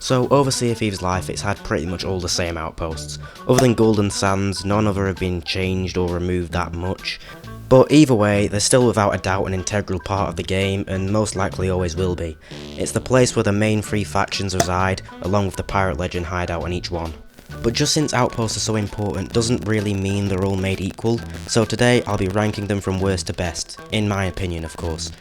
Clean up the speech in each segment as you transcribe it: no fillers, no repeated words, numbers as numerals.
So over Sea of Thieves Life, it's had pretty much all the same outposts. Other than Golden Sands, none of them have been changed or removed that much. But either way, they're still without a doubt an integral part of the game, and most likely always will be. It's the place where the main three factions reside, along with the pirate legend hideout on each one. But just since outposts are so important doesn't really mean they're all made equal, so today I'll be ranking them from worst to best, in my opinion of course.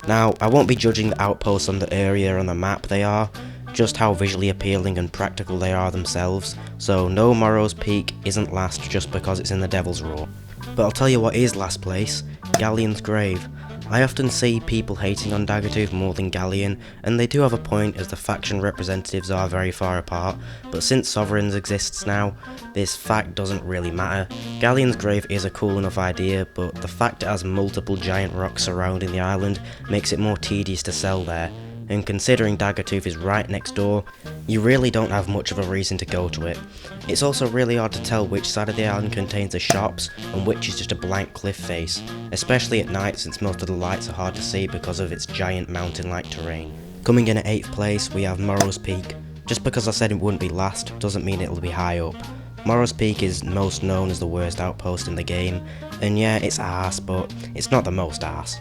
Now, I won't be judging the outposts on the area on the map they are, just how visually appealing and practical they are themselves, so no Morrow's Peak isn't last just because it's in the Devil's Roar. But I'll tell you what is last place, Galleon's Grave. I often see people hating on Daggertooth more than Galleon, and they do have a point as the faction representatives are very far apart, but since Sovereigns exists now, this fact doesn't really matter. Galleon's Grave is a cool enough idea, but the fact it has multiple giant rocks surrounding the island makes it more tedious to sell there. And considering Daggertooth is right next door, you really don't have much of a reason to go to it. It's also really hard to tell which side of the island contains the shops and which is just a blank cliff face, especially at night since most of the lights are hard to see because of its giant mountain-like terrain. Coming in at 8th place we have Morrow's Peak. Just because I said it wouldn't be last doesn't mean it'll be high up. Morrow's Peak is most known as the worst outpost in the game, and yeah, it's arse, but it's not the most arse.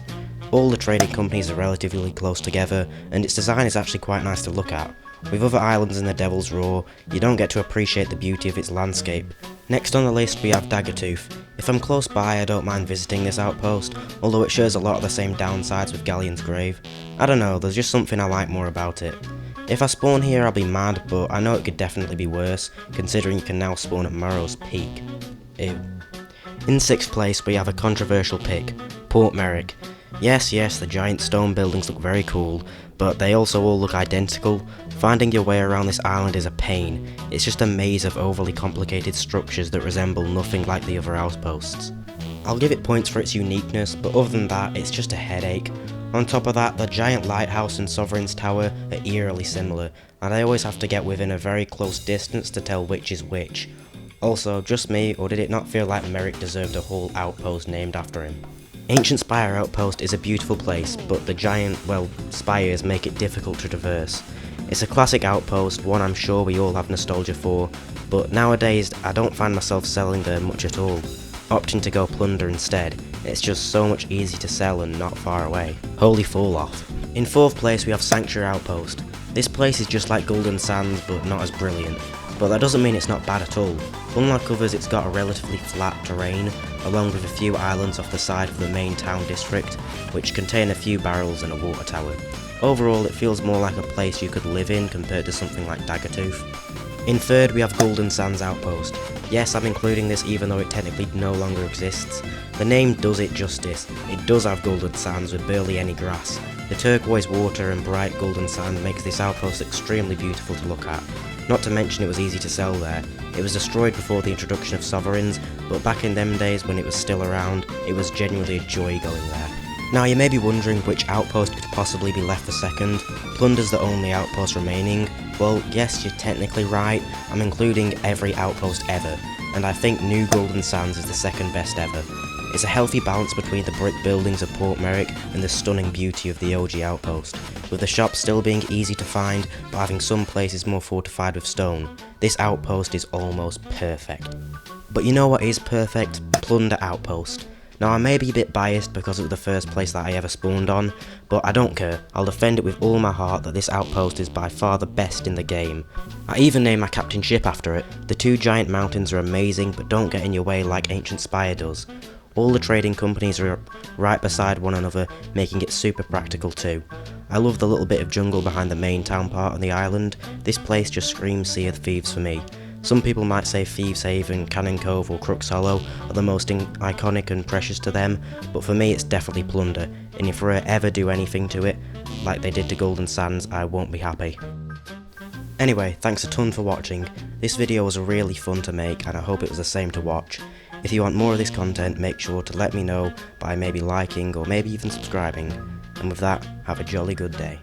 All the trading companies are relatively close together, and its design is actually quite nice to look at. With other islands in the Devil's Roar, you don't get to appreciate the beauty of its landscape. Next on the list we have Daggertooth. If I'm close by I don't mind visiting this outpost, although it shares a lot of the same downsides with Galleon's Grave. I don't know, there's just something I like more about it. If I spawn here I'll be mad, but I know it could definitely be worse, considering you can now spawn at Morrow's Peak. Ew. In 6th place we have a controversial pick, Port Merrick. Yes, the giant stone buildings look very cool, but they also all look identical. Finding your way around this island is a pain. It's just a maze of overly complicated structures that resemble nothing like the other outposts. I'll give it points for its uniqueness, but other than that, it's just a headache. On top of that, the giant lighthouse and Sovereign's Tower are eerily similar, and I always have to get within a very close distance to tell which is which. Also, just me, or did it not feel like Merrick deserved a whole outpost named after him? Ancient Spire Outpost is a beautiful place, but the giant, spires make it difficult to traverse. It's a classic outpost, one I'm sure we all have nostalgia for, but nowadays I don't find myself selling there much at all, opting to go plunder instead. It's just so much easier to sell and not far away. Holy fall off. In 4th place we have Sanctuary Outpost. This place is just like Golden Sands but not as brilliant, but that doesn't mean it's not bad at all. Unlike others, it's got a relatively flat terrain, along with a few islands off the side of the main town district, which contain a few barrels and a water tower. Overall, it feels more like a place you could live in compared to something like Daggertooth. In 3rd we have Golden Sands Outpost. Yes, I'm including this even though it technically no longer exists. The name does it justice. It does have golden sands with barely any grass. The turquoise water and bright golden sand makes this outpost extremely beautiful to look at. Not to mention it was easy to sell there. It was destroyed before the introduction of Sovereigns, but back in them days when it was still around, it was genuinely a joy going there. Now you may be wondering which outpost could possibly be left for second. Plunder's the only outpost remaining. Well, yes, you're technically right, I'm including every outpost ever, and I think New Golden Sands is the second best ever. It's a healthy balance between the brick buildings of Port Merrick and the stunning beauty of the OG outpost, with the shops still being easy to find but having some places more fortified with stone. This outpost is almost perfect. But you know what is perfect? Plunder Outpost. Now I may be a bit biased because it was the first place that I ever spawned on, but I don't care. I'll defend it with all my heart that this outpost is by far the best in the game. I even named my captain ship after it. The two giant mountains are amazing but don't get in your way like Ancient Spire does. All the trading companies are right beside one another, making it super practical too. I love the little bit of jungle behind the main town part of the island. This place just screams Sea of Thieves for me. Some people might say Thieves Haven, Cannon Cove or Crooks Hollow are the most iconic and precious to them, but for me it's definitely Plunder, and if they ever do anything to it, like they did to Golden Sands, I won't be happy. Anyway, thanks a ton for watching. This video was really fun to make and I hope it was the same to watch. If you want more of this content, make sure to let me know by maybe liking or maybe even subscribing. And with that, have a jolly good day.